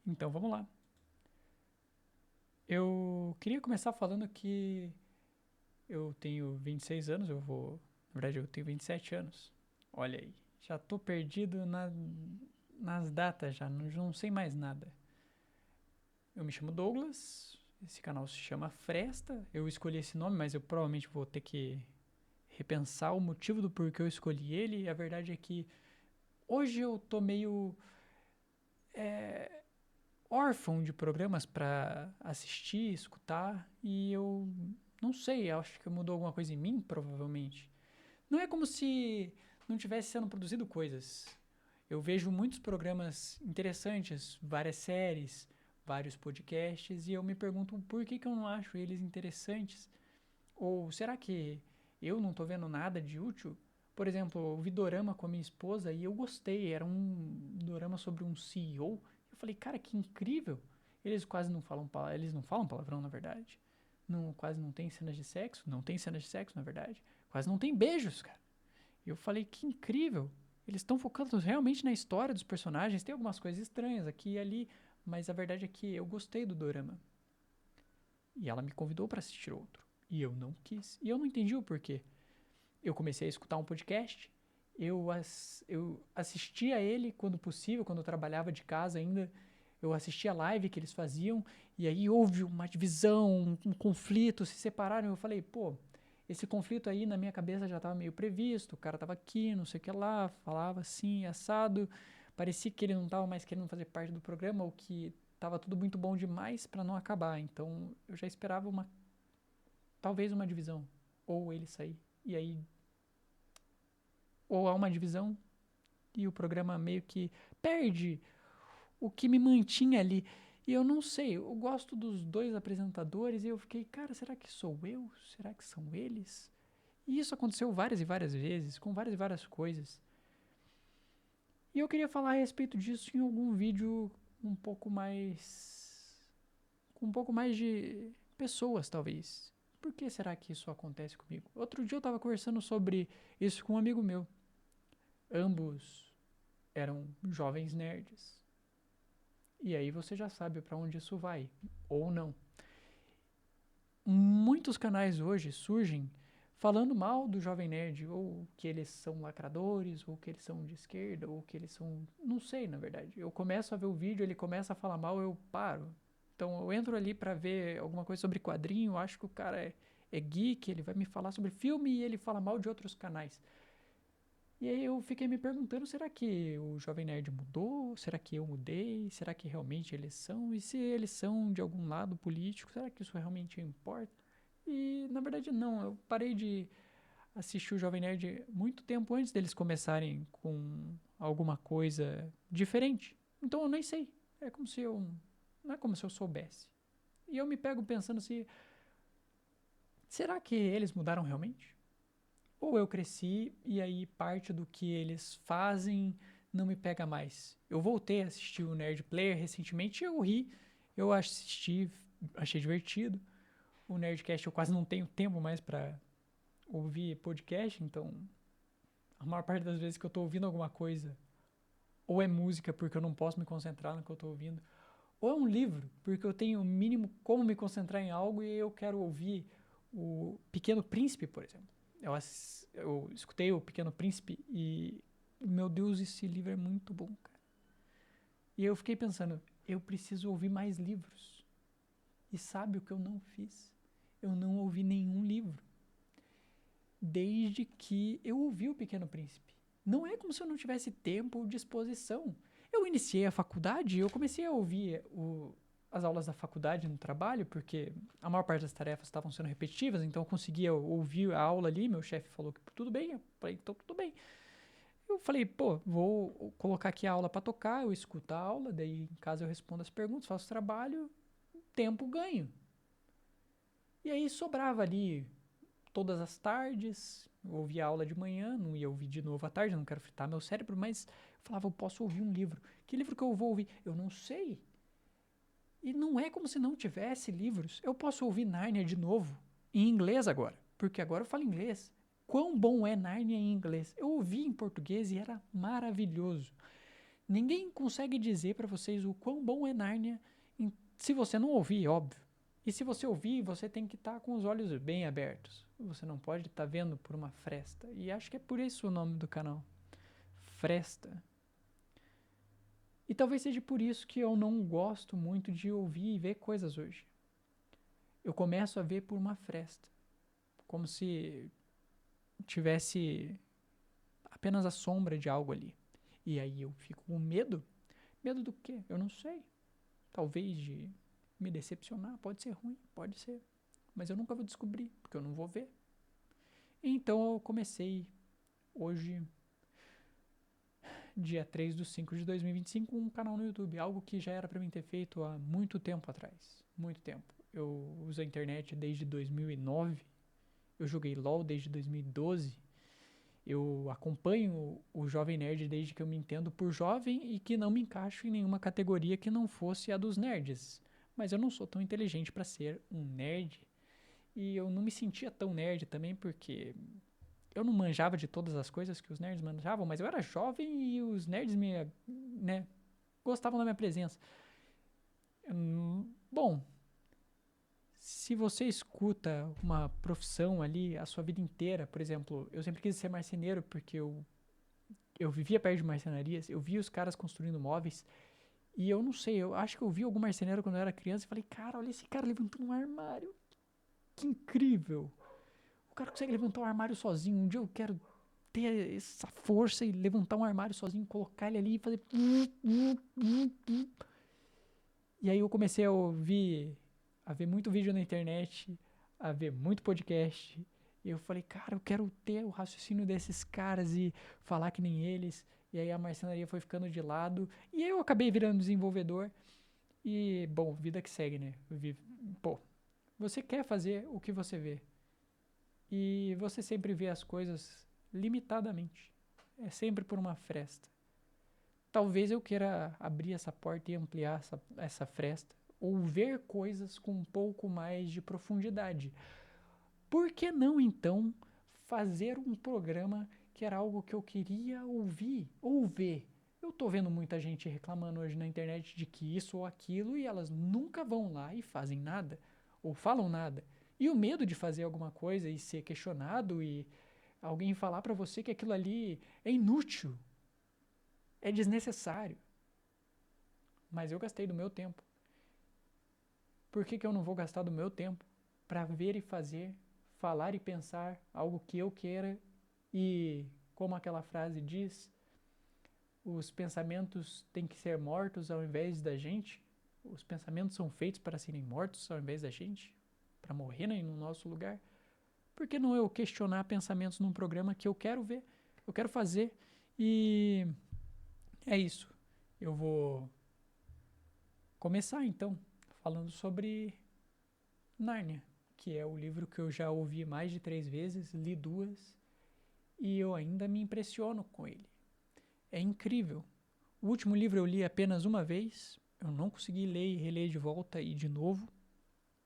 Então vamos lá. Eu queria começar falando que eu tenho 26 anos, Na verdade, eu tenho 27 anos. Olha aí, já tô perdido nas datas já, não sei mais nada. Eu me chamo Douglas, esse canal se chama Fresta. Eu escolhi esse nome, mas eu provavelmente vou ter que repensar o motivo do porquê eu escolhi ele. E a verdade é que hoje eu tô meio órfão de programas pra assistir, escutar, e eu não sei, acho que mudou alguma coisa em mim, provavelmente. Não é como se não tivesse sendo produzido coisas. Eu vejo muitos programas interessantes, várias séries, vários podcasts, e eu me pergunto por que eu não acho eles interessantes. Ou será que eu não tô vendo nada de útil? Por exemplo, eu vi dorama com a minha esposa e eu gostei. Era um dorama sobre um CEO. Eu falei, cara, que incrível. Eles quase não falam, eles não falam palavrão, na verdade. Não, quase não tem cenas de sexo. Não tem cenas de sexo, na verdade. Quase não tem beijos, cara. E eu falei, que incrível. Eles estão focando realmente na história dos personagens. Tem algumas coisas estranhas aqui e ali, mas a verdade é que eu gostei do dorama. E ela me convidou para assistir outro. E eu não quis. E eu não entendi o porquê. Eu comecei a escutar um podcast. Eu assistia ele quando possível, quando eu trabalhava de casa ainda. Eu assistia a live que eles faziam. E aí houve uma divisão, um conflito, se separaram. Eu falei, pô, esse conflito aí na minha cabeça já estava meio previsto. O cara tava aqui, não sei o que lá, falava assim, assado. Parecia que ele não tava mais querendo fazer parte do programa, ou que tava tudo muito bom demais para não acabar. Então eu já esperava talvez uma divisão. Ou ele sair. E aí ou há uma divisão e o programa meio que perde o que me mantinha ali. E eu não sei, eu gosto dos dois apresentadores e eu fiquei, cara, será que sou eu? Será que são eles? E isso aconteceu várias e várias vezes, com várias e várias coisas. E eu queria falar a respeito disso em algum vídeo um pouco mais. Com um pouco mais de pessoas, talvez. Por que será que isso acontece comigo? Outro dia eu tava conversando sobre isso com um amigo meu. Ambos eram jovens nerds. E aí você já sabe para onde isso vai, ou não. Muitos canais hoje surgem falando mal do jovem nerd, ou que eles são lacradores, ou que eles são de esquerda, ou que eles são. Não sei, na verdade. Eu começo a ver o vídeo, ele começa a falar mal, eu paro. Então eu entro ali para ver alguma coisa sobre quadrinho, eu acho que o cara é geek, ele vai me falar sobre filme e ele fala mal de outros canais. E aí eu fiquei me perguntando, será que o Jovem Nerd mudou? Será que eu mudei? Será que realmente eles são? E se eles são de algum lado político, será que isso realmente importa? E na verdade não, eu parei de assistir o Jovem Nerd muito tempo antes deles começarem com alguma coisa diferente. Então eu nem sei. É como se eu. Não é como se eu soubesse. E eu me pego pensando se. Será que eles mudaram realmente? Ou eu cresci e aí parte do que eles fazem não me pega mais. Eu voltei a assistir o Nerd Player recentemente e eu ri. Eu assisti, achei divertido. O Nerdcast eu quase não tenho tempo mais pra ouvir podcast, então a maior parte das vezes que eu tô ouvindo alguma coisa, ou é música porque eu não posso me concentrar no que eu tô ouvindo, ou é um livro porque eu tenho o mínimo como me concentrar em algo e eu quero ouvir o Pequeno Príncipe, por exemplo. Eu escutei o Pequeno Príncipe e, meu Deus, esse livro é muito bom, cara. E eu fiquei pensando, eu preciso ouvir mais livros. E sabe o que eu não fiz? Eu não ouvi nenhum livro. Desde que eu ouvi o Pequeno Príncipe. Não é como se eu não tivesse tempo ou disposição. Eu iniciei a faculdade e eu comecei a ouvir as aulas da faculdade no trabalho, porque a maior parte das tarefas estavam sendo repetitivas, então eu conseguia ouvir a aula ali, meu chefe falou que tudo bem, eu falei, então tudo bem. Eu falei, pô, vou colocar aqui a aula para tocar, eu escuto a aula, daí em casa eu respondo as perguntas, faço trabalho, tempo ganho. E aí sobrava ali todas as tardes, eu ouvia a aula de manhã, não ia ouvir de novo à tarde, não quero fritar meu cérebro, mas eu falava, eu posso ouvir um livro. Que livro que eu vou ouvir? Eu não sei. E não é como se não tivesse livros. Eu posso ouvir Nárnia de novo, em inglês agora, porque agora eu falo inglês. Quão bom é Nárnia em inglês? Eu ouvi em português e era maravilhoso. Ninguém consegue dizer pra vocês o quão bom é Nárnia se você não ouvir, óbvio. E se você ouvir, você tem que estar com os olhos bem abertos. Você não pode estar vendo por uma fresta. E acho que é por isso o nome do canal. Fresta. E talvez seja por isso que eu não gosto muito de ouvir e ver coisas hoje. Eu começo a ver por uma fresta. Como se tivesse apenas a sombra de algo ali. E aí eu fico com medo. Medo do quê? Eu não sei. Talvez de me decepcionar. Pode ser ruim, pode ser. Mas eu nunca vou descobrir, porque eu não vou ver. Então eu comecei hoje, dia 3/5/2025, um canal no YouTube. Algo que já era pra mim ter feito há muito tempo atrás. Muito tempo. Eu uso a internet desde 2009. Eu joguei LoL desde 2012. Eu acompanho o Jovem Nerd desde que eu me entendo por jovem e que não me encaixo em nenhuma categoria que não fosse a dos nerds. Mas eu não sou tão inteligente para ser um nerd. E eu não me sentia tão nerd também porque eu não manjava de todas as coisas que os nerds manjavam, mas eu era jovem e os nerds né, gostavam da minha presença. Bom, se você escuta uma profissão ali a sua vida inteira, por exemplo, eu sempre quis ser marceneiro porque eu vivia perto de marcenarias, eu via os caras construindo móveis e eu não sei, eu acho que eu vi algum marceneiro quando eu era criança e falei, cara, olha esse cara levantando um armário, que incrível. O cara consegue levantar um armário sozinho, um dia eu quero ter essa força e levantar um armário sozinho, colocar ele ali e fazer... E aí eu comecei a ver muito vídeo na internet, a ver muito podcast. E eu falei, cara, eu quero ter o raciocínio desses caras e falar que nem eles. E aí a marcenaria foi ficando de lado. E aí eu acabei virando desenvolvedor. E, bom, vida que segue, né? Pô, você quer fazer o que você vê. E você sempre vê as coisas limitadamente. É sempre por uma fresta. Talvez eu queira abrir essa porta e ampliar essa fresta. Ou ver coisas com um pouco mais de profundidade. Por que não, então, fazer um programa que era algo que eu queria ouvir ou ver? Eu tô vendo muita gente reclamando hoje na internet de que isso ou aquilo e elas nunca vão lá e fazem nada. Ou falam nada. E o medo de fazer alguma coisa e ser questionado e alguém falar pra você que aquilo ali é inútil, é desnecessário. Mas eu gastei do meu tempo. Por que eu não vou gastar do meu tempo para ver e fazer, falar e pensar algo que eu queira e, como aquela frase diz, os pensamentos têm que ser mortos ao invés da gente? Os pensamentos são feitos para serem mortos ao invés da gente? Para morrerem no nosso lugar? Por que não eu questionar pensamentos num programa que eu quero ver, eu quero fazer? E é isso. Eu vou começar então falando sobre Nárnia, que é o livro que eu já ouvi mais de 3 vezes, li 2 e eu ainda me impressiono com ele. É incrível. O último livro eu li apenas uma vez, eu não consegui ler e reler de volta e de novo.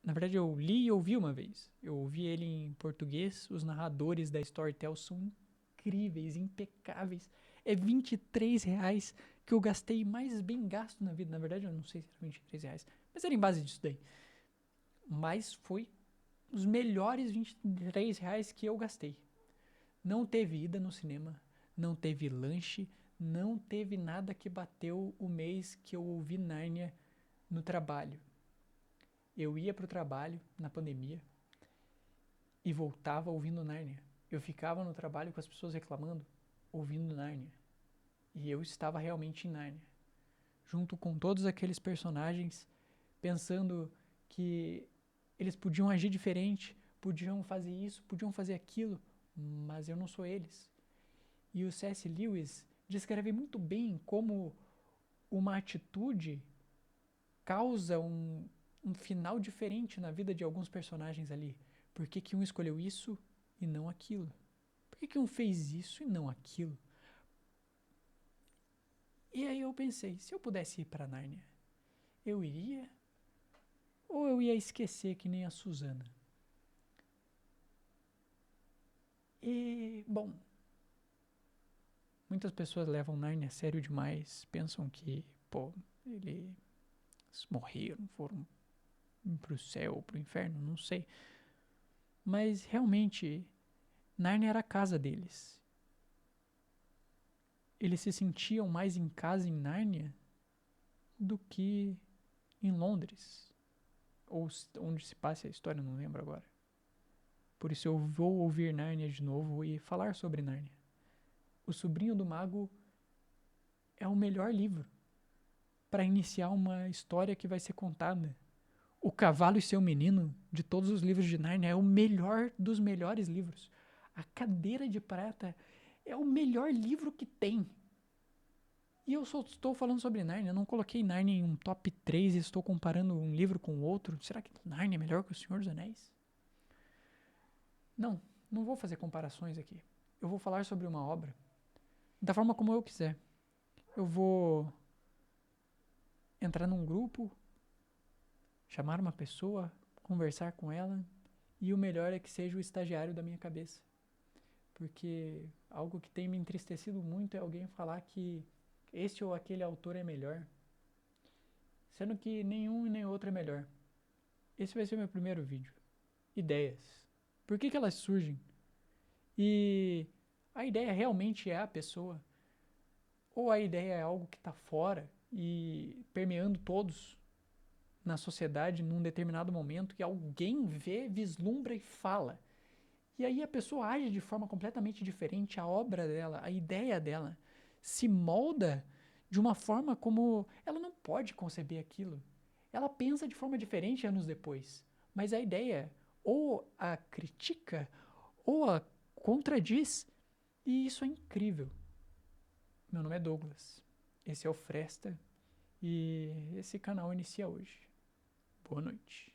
Na verdade, eu li e ouvi uma vez. Eu ouvi ele em português, os narradores da Storytel são incríveis, impecáveis. É R$ 23 que eu gastei mais bem gasto na vida. Na verdade, eu não sei se era R$ 23, mas era em base disso daí. Mas foi os melhores R$ 23 que eu gastei. Não teve ida no cinema, não teve lanche, não teve nada que bateu o mês que eu ouvi Nárnia no trabalho. Eu ia pro trabalho na pandemia e voltava ouvindo Nárnia. Eu ficava no trabalho com as pessoas reclamando, ouvindo Nárnia. E eu estava realmente em Nárnia, junto com todos aqueles personagens, pensando que eles podiam agir diferente, podiam fazer isso, podiam fazer aquilo, mas eu não sou eles. E o C.S. Lewis descreve muito bem como uma atitude causa um final diferente na vida de alguns personagens ali. Por que, que um escolheu isso e não aquilo? Por que, que um fez isso e não aquilo? E aí eu pensei, se eu pudesse ir para Nárnia, eu iria? Ou eu ia esquecer que nem a Susana? E, bom, Muitas pessoas levam Narnia a sério demais, pensam que, pô, eles morreram, foram pro céu, pro inferno, não sei. Mas realmente, Narnia era a casa deles. Eles se sentiam mais em casa em Nárnia do que em Londres. Ou onde se passa a história, não lembro agora. Por isso eu vou ouvir Nárnia de novo e falar sobre Nárnia. O Sobrinho do Mago é o melhor livro para iniciar uma história que vai ser contada. O Cavalo e Seu Menino, de todos os livros de Nárnia, é o melhor dos melhores livros. A Cadeira de Prata é o melhor livro que tem. E eu só estou falando sobre Nárnia, eu não coloquei Nárnia em um top 3 e estou comparando um livro com o outro. Será que Nárnia é melhor que O Senhor dos Anéis? Não, não vou fazer comparações aqui. Eu vou falar sobre uma obra da forma como eu quiser. Eu vou entrar num grupo, chamar uma pessoa, conversar com ela, e o melhor é que seja o estagiário da minha cabeça. Porque algo que tem me entristecido muito é alguém falar que este ou aquele autor é melhor, sendo que nenhum e nem outro é melhor. Esse vai ser o meu primeiro vídeo. Ideias. Por que elas surgem? E a ideia realmente é a pessoa? Ou a ideia é algo que está fora e permeando todos na sociedade num determinado momento que alguém vê, vislumbra e fala? E aí a pessoa age de forma completamente diferente, a obra dela, a ideia dela se molda de uma forma como ela não pode conceber aquilo. Ela pensa de forma diferente anos depois, mas a ideia ou a critica ou a contradiz, e isso é incrível. Meu nome é Douglas, esse é o Fresta e esse canal inicia hoje. Boa noite.